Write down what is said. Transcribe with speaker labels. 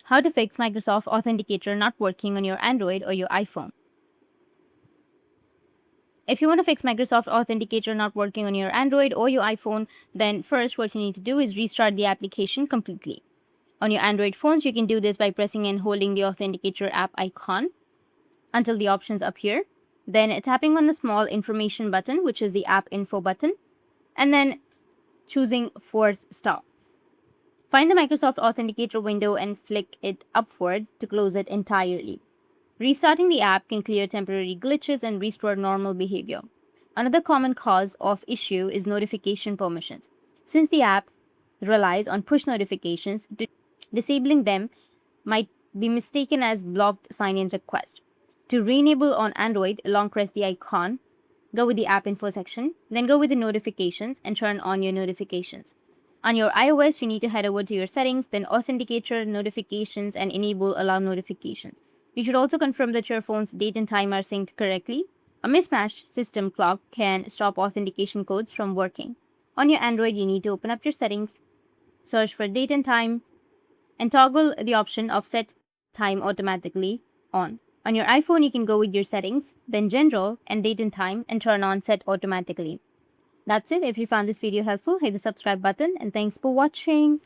Speaker 1: How to fix Microsoft Authenticator not working on your Android or your iPhone. If you want to fix Microsoft Authenticator not working on your Android or your iPhone, then first what you need to do is restart the application completely. On your Android phones, you can do this by pressing and holding the Authenticator app icon until the options appear, then tapping on the small information button, which is the app info button, and then choosing force stop. Find the Microsoft Authenticator window and flick it upward to close it entirely. Restarting the app can clear temporary glitches and restore normal behavior. Another common cause of issue is notification permissions. Since the app relies on push notifications, disabling them might be mistaken as blocked sign-in request. To re-enable on Android, long press the icon, go with the app info section, then go with the notifications and turn on your notifications. On your iOS, you need to head over to your settings, then Authenticator notifications and enable allow notifications. You should also confirm that your phone's date and time are synced correctly. A mismatched system clock can stop authentication codes from working. On your Android, you need to open up your settings, search for date and time, and toggle the option of set time automatically on. On your iPhone, you can go with your settings, then general and date and time, and turn on set automatically. That's it. If you found this video helpful, hit the subscribe button, and thanks for watching.